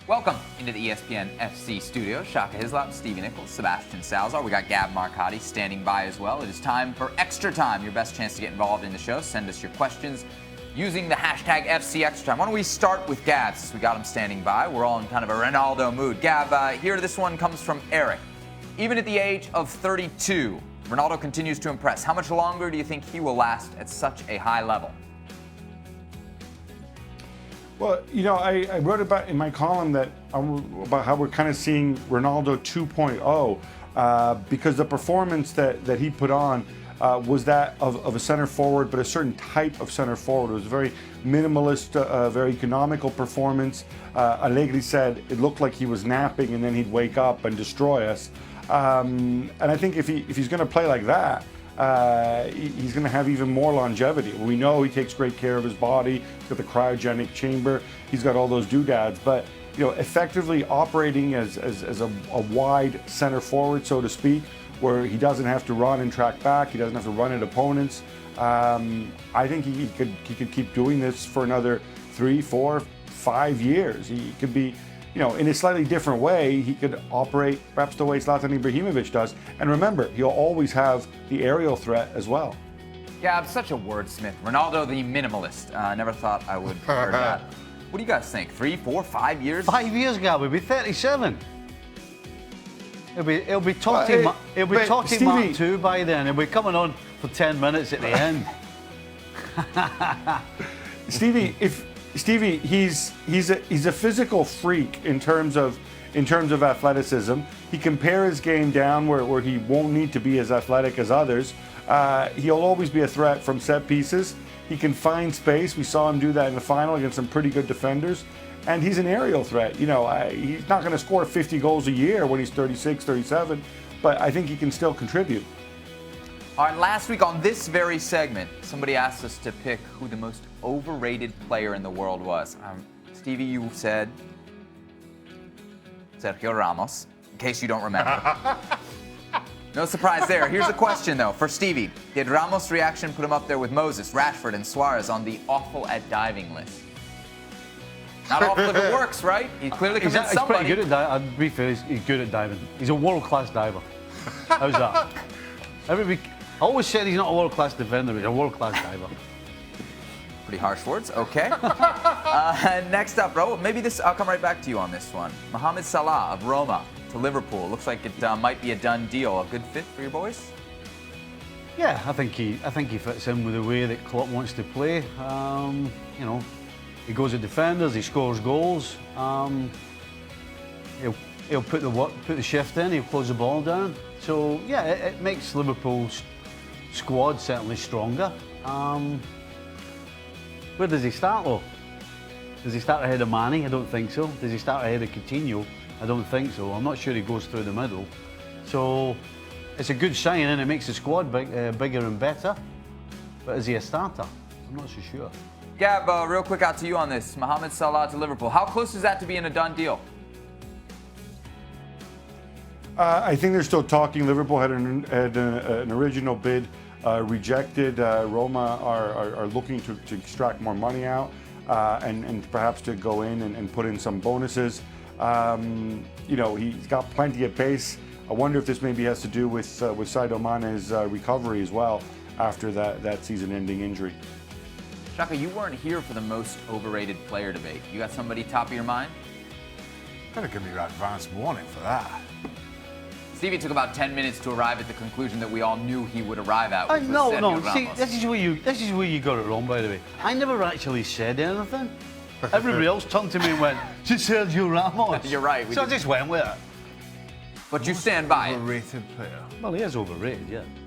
Welcome into the ESPN FC studio. Shaka Hislop, Stevie Nichols, Sebastian Salazar. We got Gab Marcotti standing by as well. It is time for Extra Time, your best chance to get involved in the show. Send us your questions using the hashtag FC Extra Time. Why don't we start with Gab, since we got him standing by. We're all in kind of a Ronaldo mood. Gab, here this one comes from Eric. Even at the age of 32, Ronaldo continues to impress. How much longer do you think he will last at such a high level? Well, you know, I wrote about in my column that about how we're kind of seeing Ronaldo 2.0 because the performance that he put on was that of a center forward, but a certain type of center forward. It was a very minimalist, very economical performance. Allegri said it looked like he was napping and then he'd wake up and destroy us. And I think if he's going to play like that, he's going to have even more longevity. We know he takes great care of his body. He's got the cryogenic chamber. He's got all those doodads. But you know, effectively operating as a wide center forward, so to speak, where he doesn't have to run and track back. He doesn't have to run at opponents. I think he could keep doing this for another 3, 4, 5 years. He could be, you know, in a slightly different way, he could operate perhaps the way Zlatan Ibrahimovic does. And remember, he'll always have the aerial threat as well. Yeah, I'm such a wordsmith. Ronaldo the minimalist. I never thought I would hear that. What do you guys think? 3, 4, 5 years? 5 years, Gab. We'll be 37. It'll be talking Mark 2 by then. He'll be coming on for 10 minutes at the end. Stevie, he's a physical freak in terms of athleticism. He can pare his game down where he won't need to be as athletic as others. He'll always be a threat from set pieces. He can find space. We saw him do that in the final against some pretty good defenders. And he's an aerial threat. You know, he's not going to score 50 goals a year when he's 36, 37, but I think he can still contribute. All right, last week on this very segment, somebody asked us to pick who the most overrated player in the world was. Stevie, you said Sergio Ramos, in case you don't remember. No surprise there. Here's a question, though, for Stevie. Did Ramos' reaction put him up there with Moses, Rashford, and Suarez on the awful at diving list? Not awful if it works, right? He clearly convinced somebody. He's pretty good at diving. I'd be fair, he's good at diving. He's a world-class diver. How's that? I always said he's not a world-class defender, he's a world-class diver. Pretty harsh words. Okay. Next up, bro. Maybe this. I'll come right back to you on this one. Mohamed Salah of Roma to Liverpool. Looks like it might be a done deal. A good fit for your boys? Yeah, I think he fits in with the way that Klopp wants to play. You know, he goes at defenders. He scores goals. He'll put the shift in. He'll close the ball down. So yeah, it makes Liverpool's squad certainly stronger. Where does he start though? Does he start ahead of Mane? I don't think so. Does he start ahead of Coutinho? I don't think so. I'm not sure he goes through the middle. So it's a good sign and it makes the squad bigger and better. But is he a starter? I'm not so sure. Gab, real quick out to you on this. Mohamed Salah to Liverpool. How close is that to being a done deal? I think they're still talking. Liverpool had an original bid rejected. Roma are looking to extract more money out and perhaps to go in and put in some bonuses. You know, he's got plenty of pace. I wonder if this maybe has to do with Sadio Mane's recovery as well after that season-ending injury. Shaka, you weren't here for the most overrated player debate. You got somebody top of your mind? Better give me your advance warning for that. Stevie took about 10 minutes to arrive at the conclusion that we all knew he would arrive at. No. See, this is where you got it wrong, by the way. I never actually said anything. Everybody else turned to me and went, "It's Sergio Ramos." You're right. So I just went with it. But you stand by it. Overrated player. Well, he is overrated, yeah.